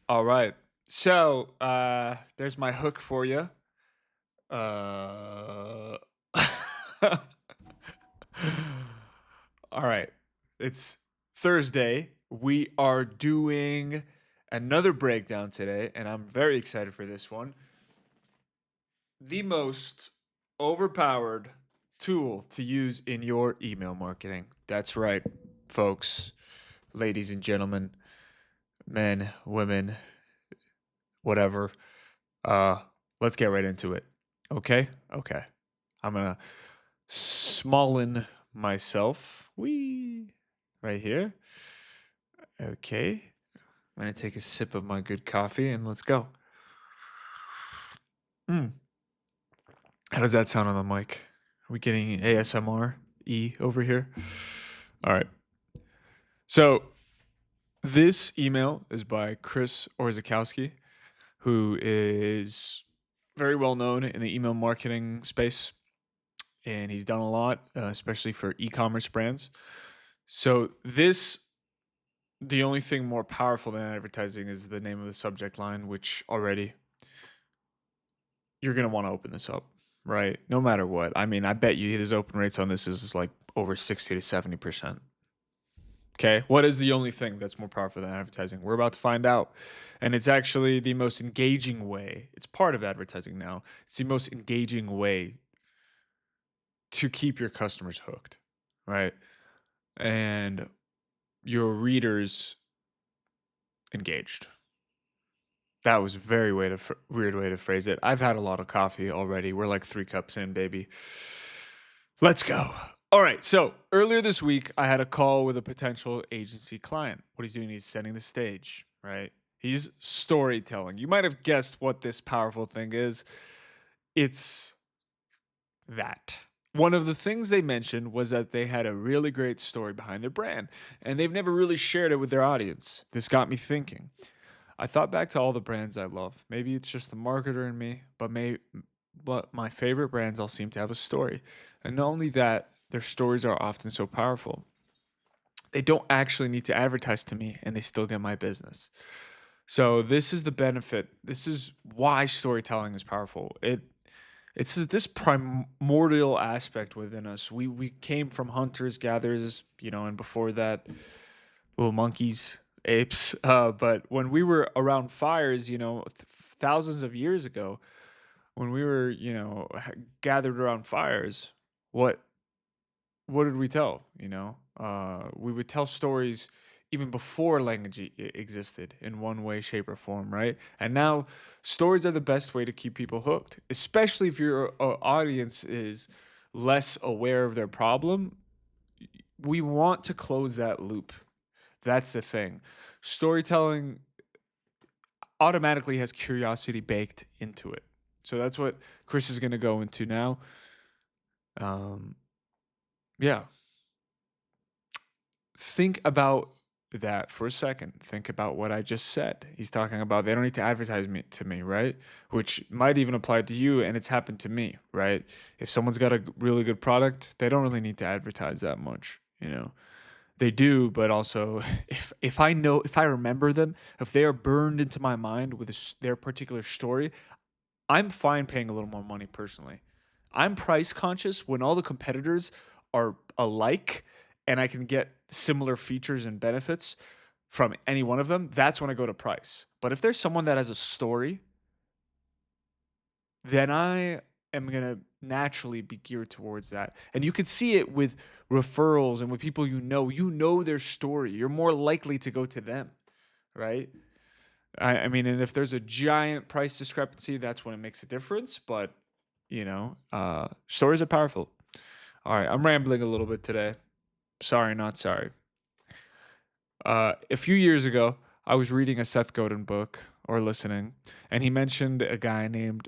All right. So, there's my hook for you. Uh, all right. It's Thursday. We are doing another breakdown today, and I'm very excited for this one. The most overpowered tool to use in your email marketing. That's right, folks, ladies and gentlemen, men, women, whatever. Uh, let's get right into it. Okay? Okay. I'm gonna smallin myself. Wee right here. Okay. I'm gonna take a sip of my good coffee and let's go. Mm. How does that sound on the mic? Are we getting ASMR E over here? All right. So this email is by Chris Orzakowski, who is very well known in the email marketing space. And he's done a lot, especially for e-commerce brands. So the only thing more powerful than advertising is the name of the subject line, which already you're gonna want to open this up, right? No matter what. I mean, I bet you his open rates on this is like over 60 to 70%. Okay, what is the only thing that's more powerful than advertising? We're about to find out. And it's actually the most engaging way. It's part of advertising now. It's the most engaging way to keep your customers hooked, right? And your readers engaged. That was a very weird way to phrase it. I've had a lot of coffee already. We're like 3 cups in, baby. Let's go. All right. So earlier this week, I had a call with a potential agency client. What he's doing, he's setting the stage, right? He's storytelling. You might have guessed what this powerful thing is. It's that. One of the things they mentioned was that they had a really great story behind their brand, and they've never really shared it with their audience. This got me thinking. I thought back to all the brands I love. Maybe it's just the marketer in me, but my favorite brands all seem to have a story. And not only that, their stories are often so powerful. They don't actually need to advertise to me and they still get my business. So this is the benefit. This is why storytelling is powerful. It's this primordial aspect within us. We came from hunters, gatherers, and before that, little monkeys, apes. But when we were around fires, thousands of years ago, when we were, gathered around fires, what what did we tell? We would tell stories even before language existed in one way, shape, or form, right? And now stories are the best way to keep people hooked, especially if your audience is less aware of their problem. We want to close that loop. That's the thing. Storytelling automatically has curiosity baked into it. So that's what Chris is going to go into now. Um, yeah. Think about that for a second. Think about what I just said. He's talking about they don't need to advertise to me, right? Which might even apply to you, and it's happened to me, right? If someone's got a really good product, they don't really need to advertise that much. They do, but also if I remember them, if they are burned into my mind with their particular story, I'm fine paying a little more money personally. I'm price conscious when all the competitors are alike and I can get similar features and benefits from any one of them. That's when I go to price. But if there's someone that has a story, then I am going to naturally be geared towards that. And you can see it with referrals and with people you know their story. You're more likely to go to them, right? I mean, and if there's a giant price discrepancy, that's when it makes a difference. But, stories are powerful. All right, I'm rambling a little bit today. Sorry, not sorry. A few years ago, I was reading a Seth Godin book or listening, and he mentioned a guy named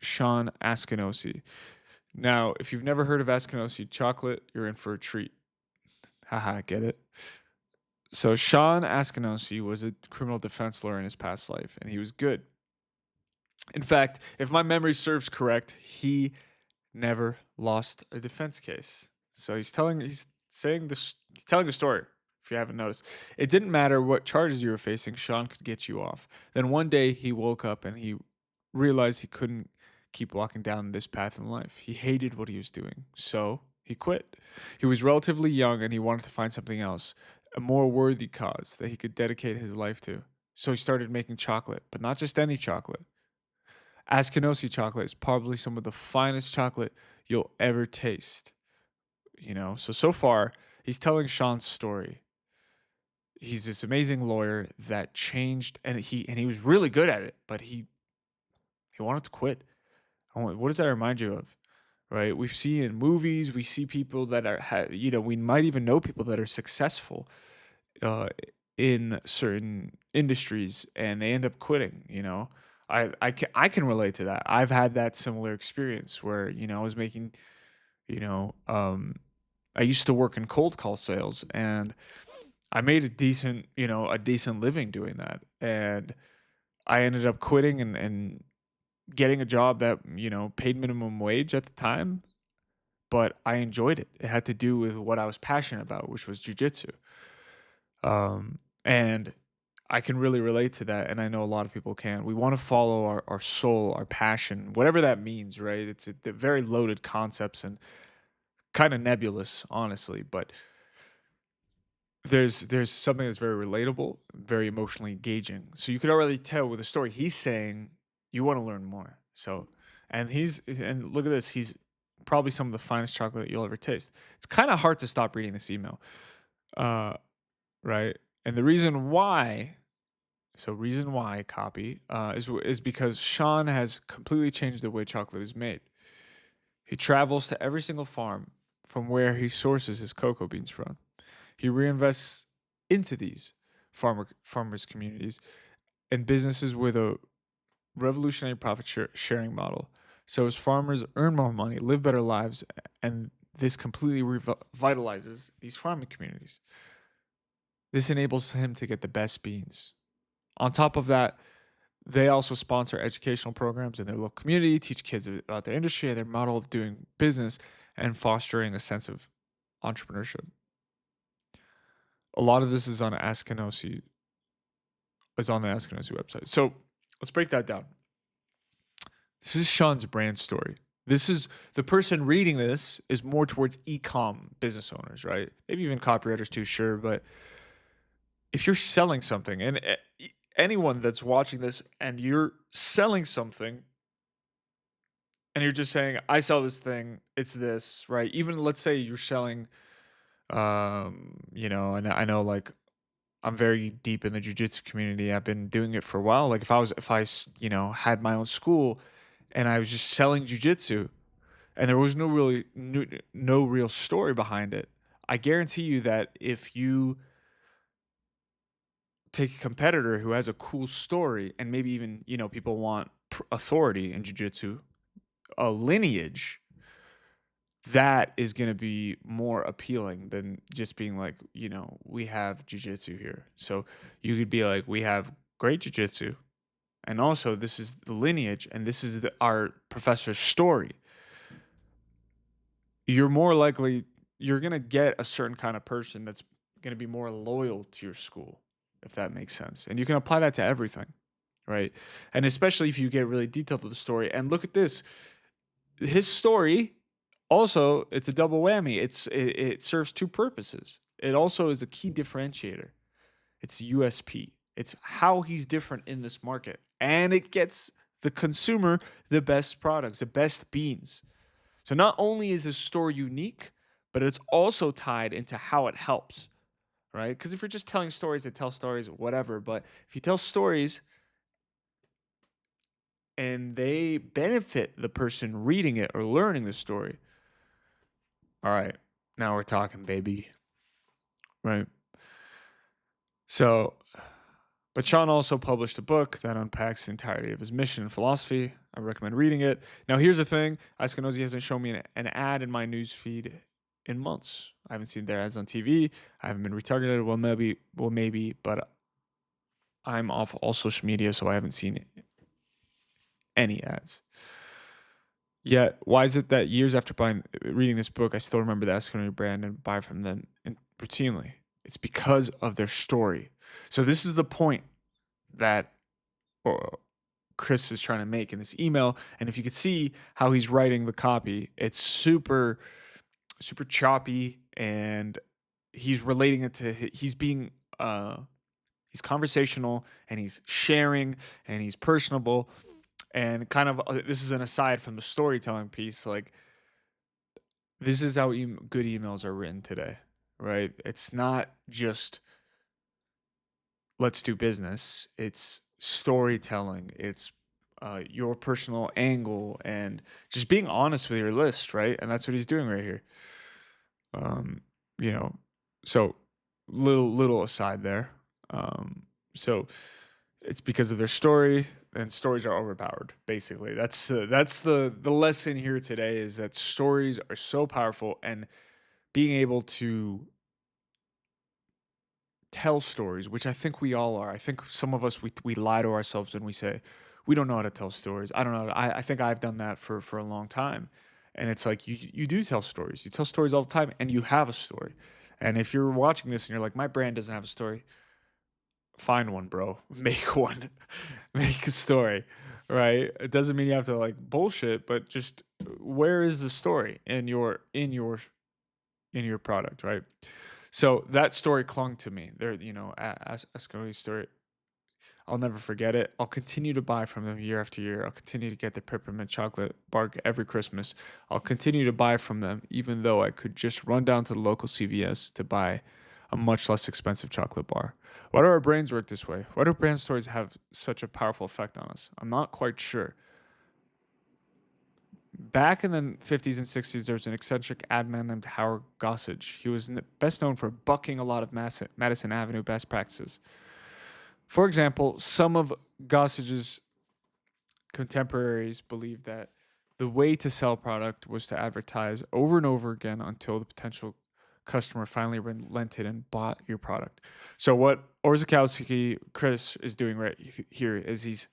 Sean Askinosi. Now, if you've never heard of Askinosi chocolate, you're in for a treat. Haha, get it? So Sean Askinosi was a criminal defense lawyer in his past life, and he was good. In fact, if my memory serves correct, he never lost a defense case. So he's telling the story. If you haven't noticed, it didn't matter what charges you were facing, Sean could get you off. Then one day he woke up and he realized he couldn't keep walking down this path in life. He hated what he was doing, so he quit. He was relatively young and he wanted to find something else, a more worthy cause that he could dedicate his life to. So he started making chocolate, but not just any chocolate. Askinosie chocolate is probably some of the finest chocolate you'll ever taste. So far, he's telling Sean's story. He's this amazing lawyer that changed, and he was really good at it, but he wanted to quit. What does that remind you of? Right? We see in movies, we see people that we might even know people that are successful uh, in certain industries, and they end up quitting. I can relate to that. I've had that similar experience where I was making you know I used to work in cold call sales, and I made a decent living doing that, and I ended up quitting and getting a job that paid minimum wage at the time, but I enjoyed it. It had to do with what I was passionate about, which was jujitsu. And I can really relate to that, and I know a lot of people can. We want to follow our soul, our passion, whatever that means, right? They're very loaded concepts and kind of nebulous, honestly, but there's something that's very relatable, very emotionally engaging. So you could already tell with the story he's saying you want to learn more. So, and look at this, he's probably some of the finest chocolate you'll ever taste. It's kind of hard to stop reading this email, uh, right? And the reason why, reason why copy is because Sean has completely changed the way chocolate is made. He travels to every single farm from where he sources his cocoa beans from. He reinvests into these farmers communities and businesses with a revolutionary profit sharing model. So his farmers earn more money, live better lives, and this completely revitalizes these farming communities. This enables him to get the best beans. On top of that, they also sponsor educational programs in their local community, teach kids about their industry and their model of doing business, and fostering a sense of entrepreneurship. A lot of this is on Askinosie is on the Askinosie website. So let's break that down. This is Sean's brand story. This is the person reading this is more towards e-com business owners, right? Maybe even copywriters too, sure. But if you're selling something, and anyone that's watching this and you're selling something and you're just saying, I sell this thing, it's this, right? Even let's say you're selling, and I know like I'm very deep in the jujitsu community. I've been doing it for a while. Like if I had my own school and I was just selling jujitsu and there was no real story behind it, I guarantee you that if you take a competitor who has a cool story and maybe even, people want authority in jujitsu, a lineage, that is going to be more appealing than just being like, we have jujitsu here. So you could be like, we have great jujitsu, and also this is the lineage, and this is our professor's story. You're more likely you're going to get a certain kind of person that's going to be more loyal to your school, if that makes sense. And you can apply that to everything, right? And especially if you get really detailed with the story. And look at this, his story also, it's a double whammy. It serves two purposes. It also is a key differentiator. It's USP. It's how he's different in this market, and it gets the consumer the best products, the best beans. So not only is his store unique, but it's also tied into how it helps, right? Because if you're just telling stories that tell stories, whatever. But if you tell stories and they benefit the person reading it or learning the story, all right, now we're talking, baby. Right. So, but Sean also published a book that unpacks the entirety of his mission and philosophy. I recommend reading it. Now, here's the thing: Askinosie hasn't shown me an ad in my news feed in months. I haven't seen their ads on TV. I haven't been retargeted. Maybe, but I'm off all social media, so I haven't seen any ads. Yet, why is it that years after reading this book, I still remember the Escanori brand and buy from them routinely? It's because of their story. So this is the point that Chris is trying to make in this email. And if you could see how he's writing the copy, it's super, super choppy, and he's relating it to he's being he's conversational, and he's sharing, and he's personable, and kind of this is an aside from the storytelling piece. Like, this is how good emails are written today, right? It's not just let's do business. It's storytelling. It's your personal angle, and just being honest with your list, right? And that's what he's doing right here. Um, you know, so little aside there. So it's because of their story, and stories are overpowered. Basically, that's the lesson here today, is that stories are so powerful, and being able to tell stories, which I think we all are. I think some of us we lie to ourselves and we say we don't know how to tell stories. I don't know. I think I've done that for a long time, and it's like you do tell stories. You tell stories all the time, and you have a story. And if you're watching this and you're like, my brand doesn't have a story, find one, bro. Make one. Make a story, right? It doesn't mean you have to like bullshit, but just where is the story in your product, right? So that story clung to me. There, Ascari's story, I'll never forget it. I'll continue to buy from them year after year. I'll continue to get the peppermint chocolate bar every Christmas. I'll continue to buy from them, even though I could just run down to the local CVS to buy a much less expensive chocolate bar. Why do our brains work this way? Why do brand stories have such a powerful effect on us? I'm not quite sure. Back in the 50s and 60s, there was an eccentric ad man named Howard Gossage. He was best known for bucking a lot of Madison Avenue best practices. For example, some of Gossage's contemporaries believed that the way to sell product was to advertise over and over again until the potential customer finally relented and bought your product. So what Orzechowski Chris is doing right here is he's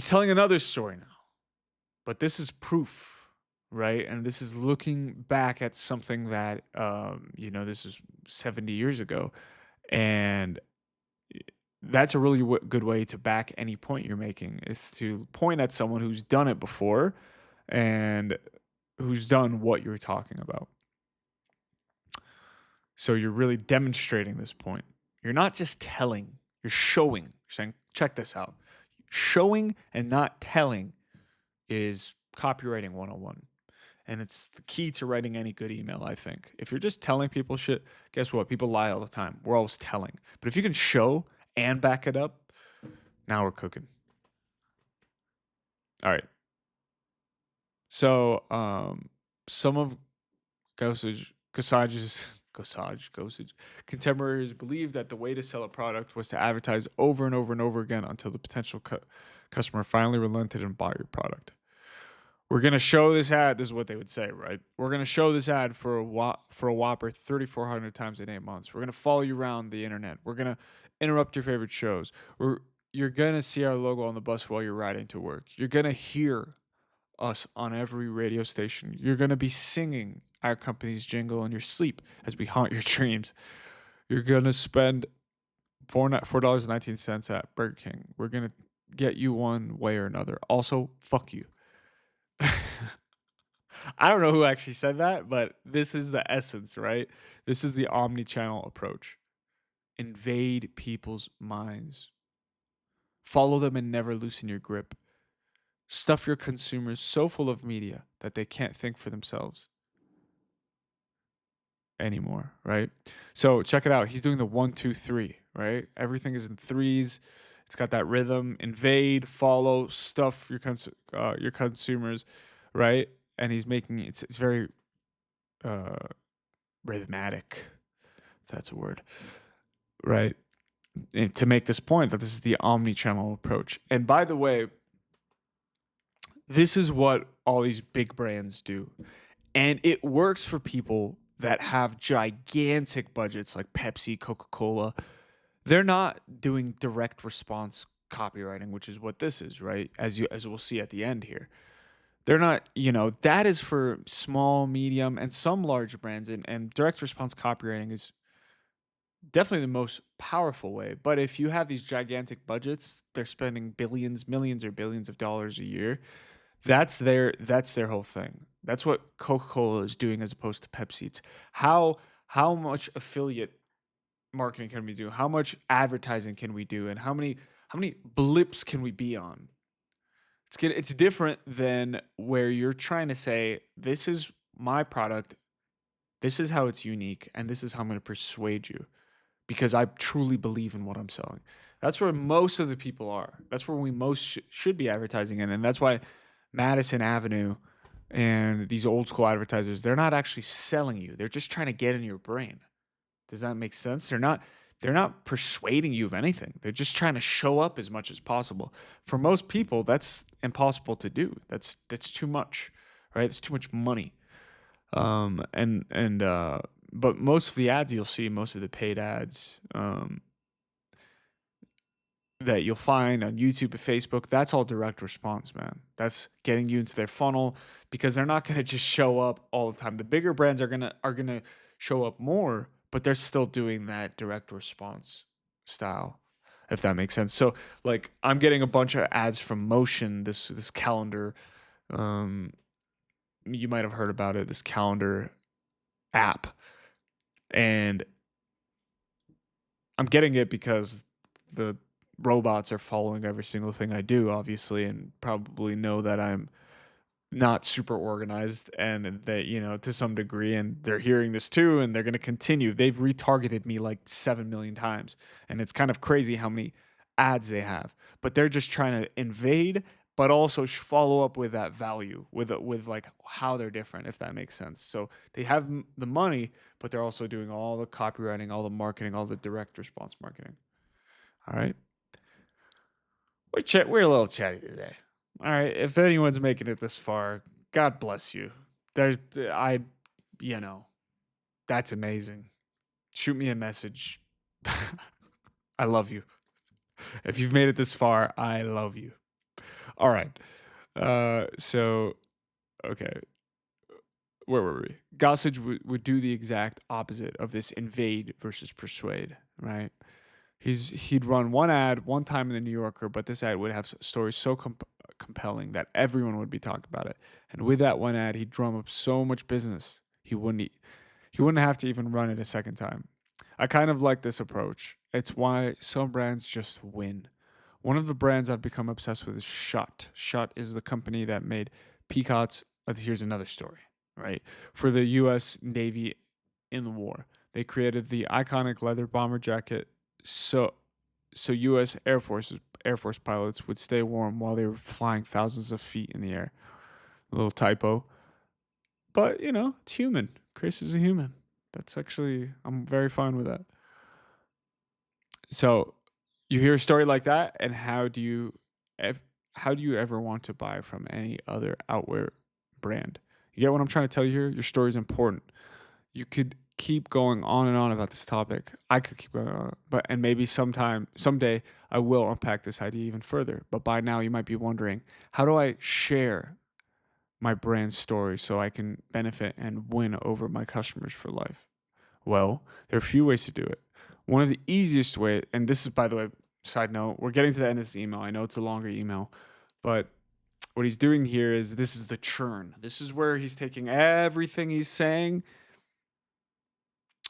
telling another story now, but this is proof, right? And this is looking back at something that this is 70 years ago, and that's a really good way to back any point you're making, is to point at someone who's done it before and who's done what you're talking about. So you're really demonstrating this point. You're not just telling, you're showing. You're saying, check this out. Showing and not telling is copywriting 101. And it's the key to writing any good email, I think. If you're just telling people shit, guess what? People lie all the time. We're always telling. But if you can show and back it up, now we're cooking. All right. So some of Gosage's contemporaries believed that the way to sell a product was to advertise over and over and over again until the potential customer finally relented and bought your product. We're going to show this ad. This is what they would say, right? We're going to show this ad for a whopper 3,400 times in 8 months. We're going to follow you around the internet. We're going to interrupt your favorite shows. You're going to see our logo on the bus while you're riding to work. You're going to hear us on every radio station. You're going to be singing our company's jingle in your sleep as we haunt your dreams. You're going to spend $4.19 at Burger King. We're going to get you one way or another. Also, fuck you. I don't know who actually said that, but this is the essence, right? This is the omni-channel approach. Invade people's minds. Follow them and never loosen your grip. Stuff your consumers so full of media that they can't think for themselves anymore, right? So check it out. He's doing the 1, 2, 3, right? Everything is in threes. It's got that rhythm. Invade, follow, stuff your consumers, right? And he's making it's very rhythmatic, if that's a word, right? And to make this point that this is the omni-channel approach. And by the way, this is what all these big brands do. And it works for people that have gigantic budgets like Pepsi, Coca-Cola. They're not doing direct response copywriting, which is what this is, right? As we'll see at the end here. They're not, that is for small, medium, and some large brands, and direct response copywriting is definitely the most powerful way. But if you have these gigantic budgets, they're spending billions, millions, or billions of dollars a year. That's their whole thing. That's what Coca-Cola is doing as opposed to Pepsi. It's how much affiliate marketing can we do? How much advertising can we do? And how many blips can we be on? It's different than where you're trying to say, this is my product, this is how it's unique, and this is how I'm going to persuade you because I truly believe in what I'm selling. That's where most of the people are. That's where we most should be advertising in. And that's why Madison Avenue and these old school advertisers, they're not actually selling you. They're just trying to get in your brain. Does that make sense? They're not persuading you of anything. They're just trying to show up as much as possible. For most people, that's impossible to do. That's too much, right? It's too much money. But most of the ads you'll see, most of the paid ads that you'll find on YouTube and Facebook, that's all direct response, man. That's getting you into their funnel because they're not going to just show up all the time. The bigger brands are gonna show up more, but they're still doing that direct response style, if that makes sense. So like I'm getting a bunch of ads from Motion, this calendar. Um, you might have heard about it, this calendar app, and I'm getting it because the robots are following every single thing I do, obviously, and probably know that I'm not super organized and that, to some degree, and they're hearing this too, and they're going to continue. They've retargeted me like 7 million times, and it's kind of crazy how many ads they have, but they're just trying to invade, but also follow up with that value, with like how they're different, if that makes sense. So they have the money, but they're also doing all the copywriting, all the marketing, all the direct response marketing. All right. We're a little chatty today. All right. If anyone's making it this far, God bless you. There's, you know, that's amazing. Shoot me a message. I love you. If you've made it this far, I love you. All right. So, okay. Where were we? Gossage would do the exact opposite of this invade versus persuade, right? He'd run one ad one time in the New Yorker, but this ad would have stories so compelling that everyone would be talking about it. And with that one ad, he'd drum up so much business he wouldn't have to even run it a second time. I kind of like this approach. It's why some brands just win. One of the brands I've become obsessed with is Schutt. Schutt is the company that made Peacock's. Here's another story, right? For the U.S. Navy in the war, they created the iconic leather bomber jacket so U.S. Air Force pilots would stay warm while they were flying thousands of feet in the air. A little typo, but it's human. Chris is a human. I'm very fine with that. So you hear a story like that, and how do you ever want to buy from any other outwear brand? You get what I'm trying to tell you here? Your story is important. You could keep going on and on about this topic. I could keep going on, and maybe someday, I will unpack this idea even further. But by now, you might be wondering, how do I share my brand story so I can benefit and win over my customers for life? Well, there are a few ways to do it. One of the easiest way, and this is, by the way, side note, we're getting to the end of this email. I know it's a longer email, but what he's doing here is this is the churn. This is where he's taking everything he's saying,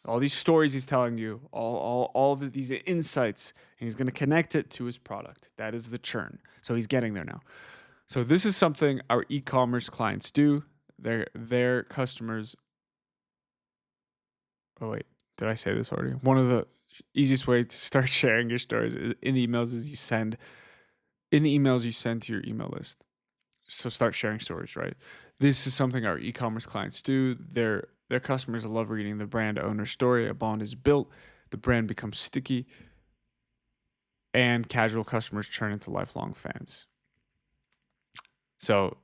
all these stories he's telling you, all of these insights, and he's going to connect it to his product. That is the churn. So he's getting there now. So this is something our e-commerce clients do. Their customers. Oh wait, did I say this already? One of the easiest way to start sharing your stories in the emails is in the emails you send to your email list. So start sharing stories, right? This is something our e-commerce clients do. Their customers love reading the brand owner's story. A bond is built, the brand becomes sticky, and casual customers turn into lifelong fans. So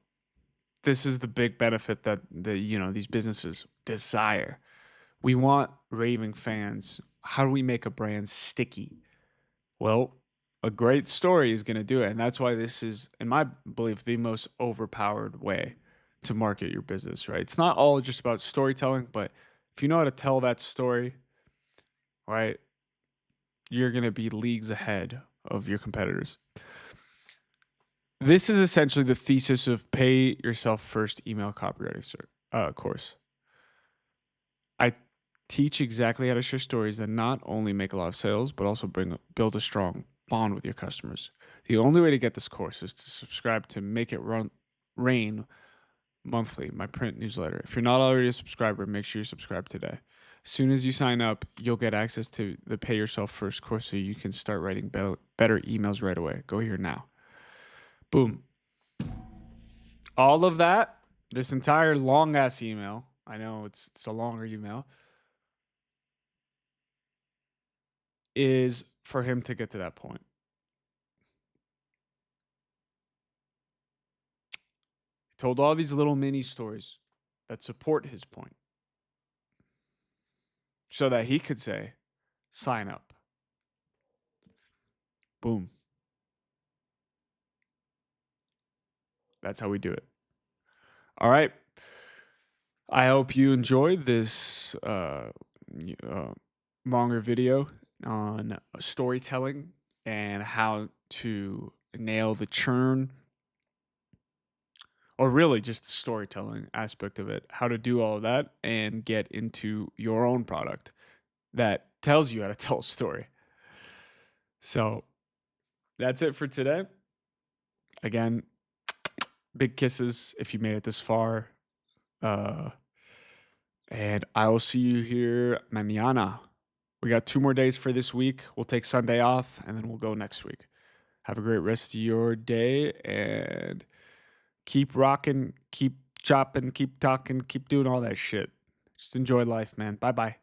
this is the big benefit that these businesses desire. We want raving fans. How do we make a brand sticky? Well, A great story is going to do it. And that's why this is, in my belief, the most overpowered way to market your business, right? It's not all just about storytelling, but if you know how to tell that story, right, you're going to be leagues ahead of your competitors. This is essentially the thesis of Pay Yourself First email copywriting course. I teach exactly how to share stories that not only make a lot of sales, but also build a strong bond with your customers. The only way to get this course is to subscribe to Make It Rain monthly, my print newsletter. If you're not already a subscriber, make sure you subscribe today. As soon as you sign up, you'll get access to the Pay Yourself First course so you can start writing better emails right away. Go here now. Boom. All of that, this entire long ass email, I know it's a longer email, is for him to get to that point. He told all these little mini stories that support his point so that he could say, sign up. Boom. That's how we do it. All right. I hope you enjoyed this longer video on storytelling and how to nail the churn, or really just the storytelling aspect of it, how to do all of that and get into your own product that tells you how to tell a story. So that's it for today. Again, big kisses if you made it this far. And I will see you here mañana. We got 2 more days for this week. We'll take Sunday off and then we'll go next week. Have a great rest of your day and keep rocking, keep chopping, keep talking, keep doing all that shit. Just enjoy life, man. Bye-bye.